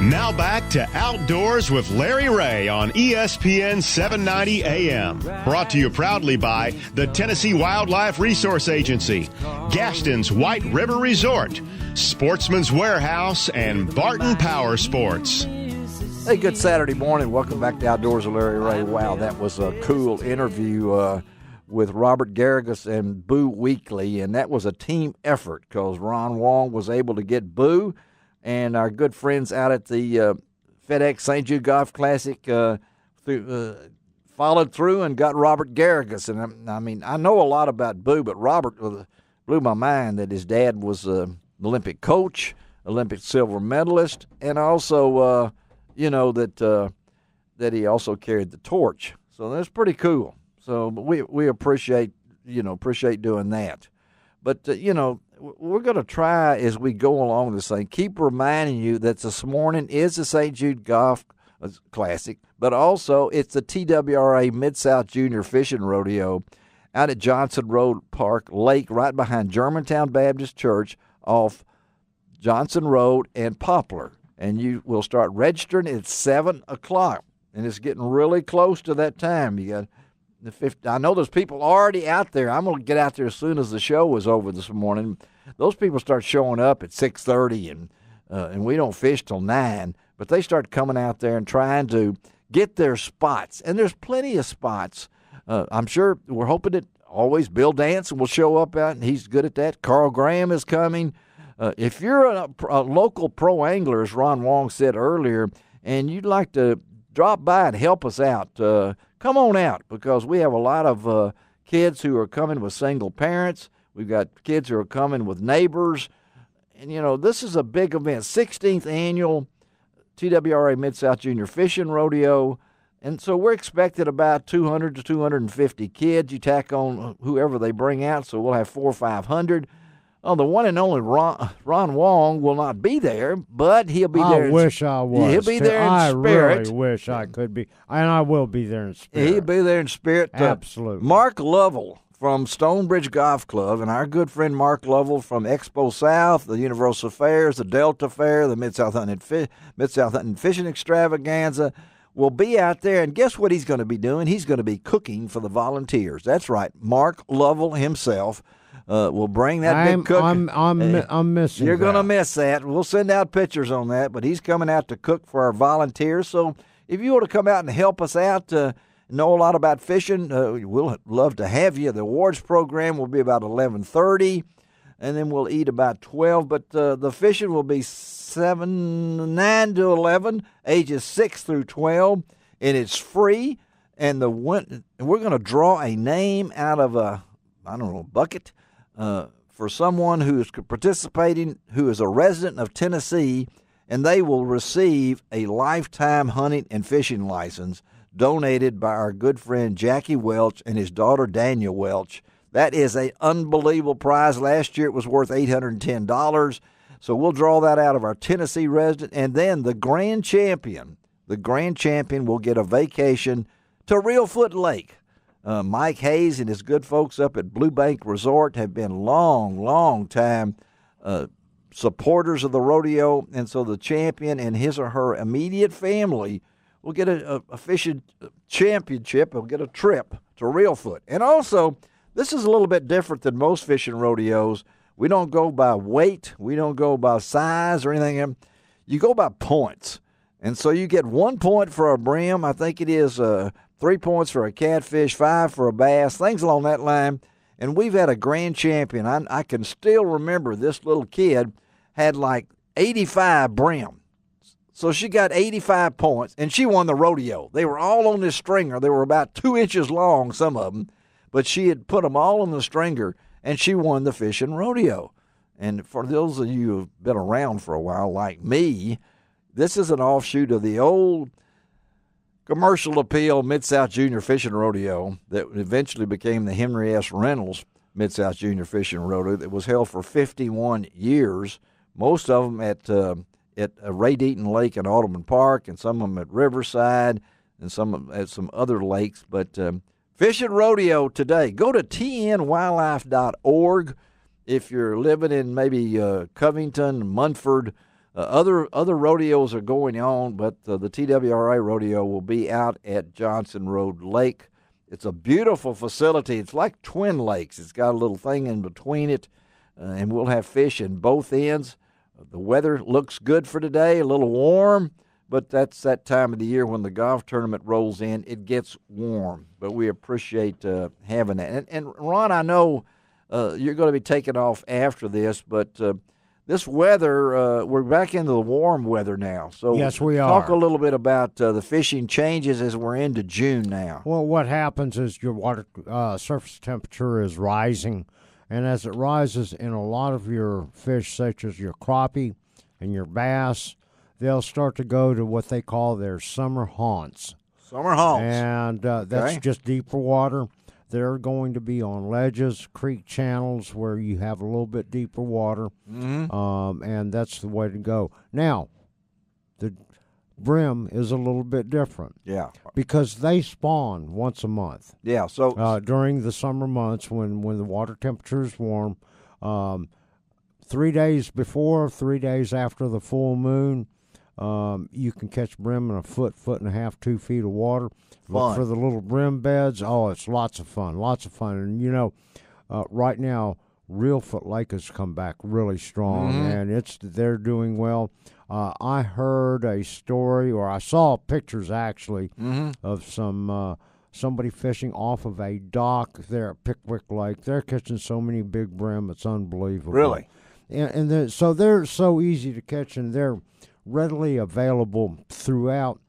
Now back to Outdoors with Larry Ray on ESPN 790 AM. Brought to you proudly by the Tennessee Wildlife Resource Agency, Gaston's White River Resort, Sportsman's Warehouse, and Barton Power Sports. Hey, good Saturday morning. Welcome back to Outdoors with Larry Ray. Wow, that was a cool interview with Robert Garrigus and Boo Weekly, and that was a team effort because Ron Wong was able to get Boo, and our good friends out at the FedEx St. Jude Golf Classic followed through and got Robert Garrigus. And I mean, I know a lot about Boo, but Robert blew my mind that his dad was an Olympic coach, Olympic silver medalist, and also, that he also carried the torch. So that's pretty cool. So we appreciate doing that. But, we're going to try as we go along this thing, keep reminding you that this morning is the St. Jude Golf Classic, but also it's the TWRA Mid-South Junior Fishing Rodeo out at Johnson Road Park Lake, right behind Germantown Baptist Church off Johnson Road and Poplar. And you will start registering at 7 o'clock, and it's getting really close to that time. You got I know there's people already out there. I'm going to get out there as soon as the show was over this morning. Those people start showing up at 6:30, and we don't fish till 9. But they start coming out there and trying to get their spots. And there's plenty of spots. I'm sure we're hoping that always Bill Danson will show up out, and he's good at that. Carl Graham is coming. If you're a local pro angler, as Ron Wong said earlier, and you'd like to drop by and help us out, come on out, because we have a lot of kids who are coming with single parents. We've got kids who are coming with neighbors. And, this is a big event, 16th annual TWRA Mid-South Junior Fishing Rodeo. And so we're expecting about 200 to 250 kids. You tack on whoever they bring out, so we'll have 400 or 500. Oh, the one and only Ron Wong will not be there, but he'll be there. I wish I was. He'll be there in spirit. I really wish I could be, and I will be there in spirit. He'll be there in spirit. Absolutely. Mark Lovell from Stonebridge Golf Club, and our good friend Mark Lovell from Expo South, the Universal Fairs, the Delta Fair, the Mid-South Hunting Fishing Extravaganza, will be out there. And guess what he's going to be doing? He's going to be cooking for the volunteers. That's right. Mark Lovell himself. We'll bring that big cook. I'm missing. You're going to miss that. We'll send out pictures on that, but he's coming out to cook for our volunteers. So if you want to come out and help us out, know a lot about fishing, we'll love to have you. The awards program will be about 11:30, and then we'll eat about 12. But the fishing will be 9 to 11, ages 6 through 12, and it's free. And we're going to draw a name out of a bucket. For someone who is participating who is a resident of Tennessee, and they will receive a lifetime hunting and fishing license donated by our good friend Jackie Welch and his daughter Daniel Welch. That is an unbelievable prize. Last year it was worth $810. So we'll draw that out of our Tennessee resident, and then the grand champion will get a vacation to Reelfoot Lake. Mike Hayes and his good folks up at Blue Bank Resort have been long time supporters of the rodeo, and so the champion and his or her immediate family will get a fishing championship. Will get a trip to Reelfoot. And also, this is a little bit different than most fishing rodeos. We don't go by weight. We don't go by size or anything. You go by points. And so you get 1 point for a brim. I think it is 3 points for a catfish, 5 for a bass, things along that line. And we've had a grand champion. I can still remember this little kid had like 85 brim. So she got 85 points, and she won the rodeo. They were all on this stringer. They were about 2 inches long, some of them, but she had put them all on the stringer, and she won the fishing rodeo. And for those of you who've been around for a while, like me, this is an offshoot of the old commercial appeal Mid-South Junior Fishing Rodeo that eventually became the Henry S. Reynolds Mid-South Junior Fishing Rodeo that was held for 51 years, most of them at Ray Deaton Lake in Audubon Park, and some of them at Riverside, and some at some other lakes. But fishing rodeo today. Go to tnwildlife.org if you're living in maybe Covington, Munford, Other rodeos are going on, but the TWRA rodeo will be out at Johnson Road Lake. It's a beautiful facility. It's like Twin Lakes. It's got a little thing in between it, and we'll have fish in both ends. The weather looks good for today, a little warm, but that's that time of the year when the golf tournament rolls in. It gets warm, but we appreciate having that. And Ron, I know you're going to be taking off after this, but this weather, we're back into the warm weather now. So yes, we are. Talk a little bit about the fishing changes as we're into June now. Well, what happens is your water surface temperature is rising, and as it rises in a lot of your fish, such as your crappie and your bass, they'll start to go to what they call their summer haunts. Summer haunts. And that's just deeper water. They're going to be on ledges, creek channels where you have a little bit deeper water, and that's the way to go. Now, the brim is a little bit different. Yeah. Because they spawn once a month. Yeah. So during the summer months when the water temperature is warm, 3 days before, 3 days after the full moon, you can catch brim in a foot and a half, 2 feet of water. Look for the little brim beds. Oh, it's lots of fun. And, right now, Reelfoot Lake has come back really strong, and they're doing well. I heard a story, or I saw pictures, actually, of somebody fishing off of a dock there at Pickwick Lake. They're catching so many big brim, it's unbelievable. Really? And so they're so easy to catch, and they're readily available throughout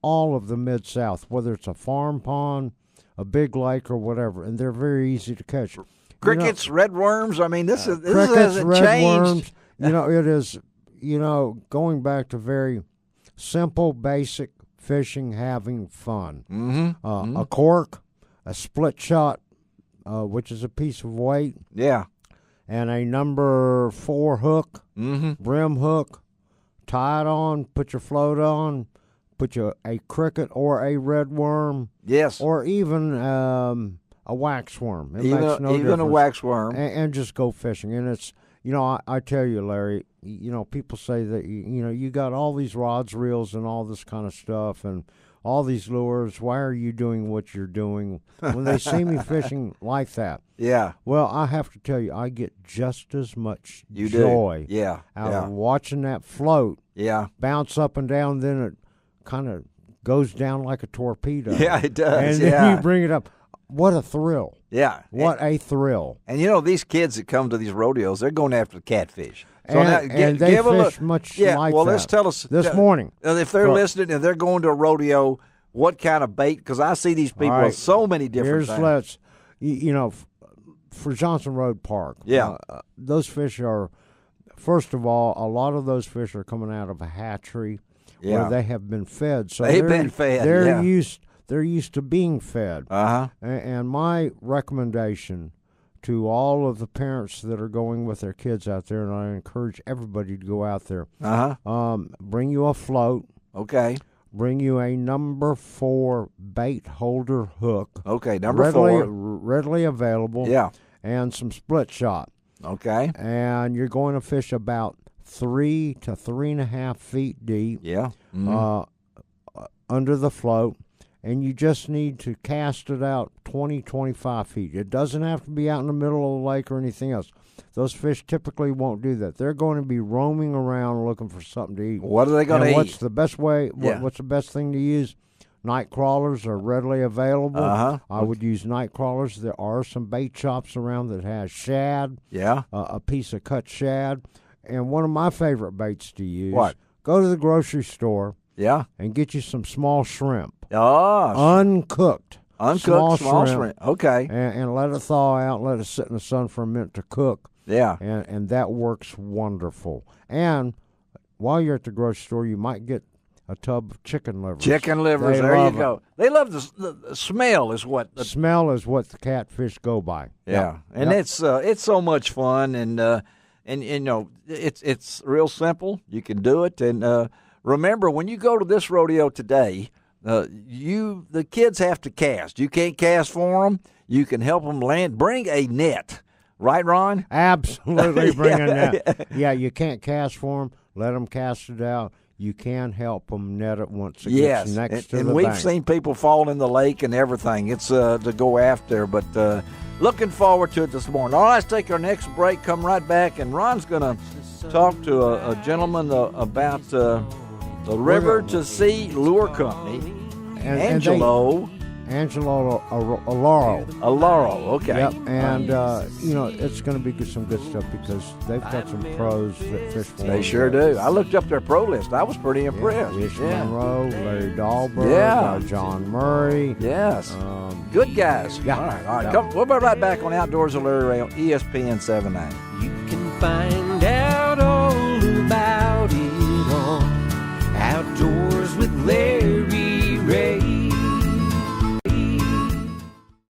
all of the Mid-South, whether it's a farm pond, a big lake, or whatever, and they're very easy to catch. Crickets, redworms, I mean, this crickets, hasn't changed. It is, going back to very simple, basic fishing, having fun. A cork, a split shot, which is a piece of weight. Yeah. And a number 4 hook, brim hook, tie it on, put your float on, put a cricket or a redworm. Yes. Or even a waxworm. It even makes no even difference. a waxworm. And just go fishing. And it's, I tell you, Larry, people say that, you got all these rods, reels, and all this kind of stuff, and all these lures. Why are you doing what you're doing? When they see me fishing like that. Yeah. Well, I have to tell you, I get just as much You joy do. Yeah. out of watching that float bounce up and down, then it kind of goes down like a torpedo. Yeah, it does. And then you bring it up. What a thrill. Yeah. What a thrill. And, these kids that come to these rodeos, they're going after the catfish. So and they fish much like that. Let's tell us. This morning. If they're listening and they're going to a rodeo, what kind of bait? Because I see these people with so many different things. For Johnson Road Park, those fish are, first of all, a lot of those fish are coming out of a hatchery where they have been fed. So they've been fed. They're used to being fed. And my recommendation to all of the parents that are going with their kids out there, and I encourage everybody to go out there, bring you a float. Okay. Bring you a number 4 bait holder hook. Okay, number 4. Readily available. Yeah. And some split shot. Okay. And you're going to fish about 3 to 3.5 feet deep. Yeah. Under the float. And you just need to cast it out 20, 25 feet. It doesn't have to be out in the middle of the lake or anything else. Those fish typically won't do that. They're going to be roaming around looking for something to eat. What are they going to eat? What's the best way? What's the best thing to use? Night crawlers are readily available. I would use night crawlers. There are some bait shops around that has shad. Yeah. A piece of cut shad. And one of my favorite baits to use. What? Go to the grocery store. Yeah. And get you some small shrimp. Uncooked. Small shrimp. Okay. And let it thaw out. Let it sit in the sun for a minute to cook. Yeah. And that works wonderful. And while you're at the grocery store, you might get a tub of chicken livers. Chicken livers. There you go. They love the smell is what. The smell is what the catfish go by. Yeah. And it's so much fun. And it's real simple. You can do it. And remember, when you go to this rodeo today, the kids have to cast. You can't cast for them. You can help them land. Bring a net. Right, Ron? Absolutely, bring a net. Yeah, you can't cast for them. let them cast it out. You can help them net it once it Yes, gets next to and the we've bank. seen people fall in the lake and everything. It's to go after, but looking forward to it this morning. All right, let's take our next break, come right back, and Ron's going to talk to a gentleman about the River to Sea Lure Company, Angelo Alaro. Okay. Yep, and it's going to be some good stuff because they've got some pros that fish for them. They sure do. I looked up their pro list. I was pretty impressed. Rich Monroe, Larry Dahlberg, John Murray. Yes. Good guys. Yeah. All right. Come, we'll be right back on Outdoors with Larry Ray on ESPN 790. You can find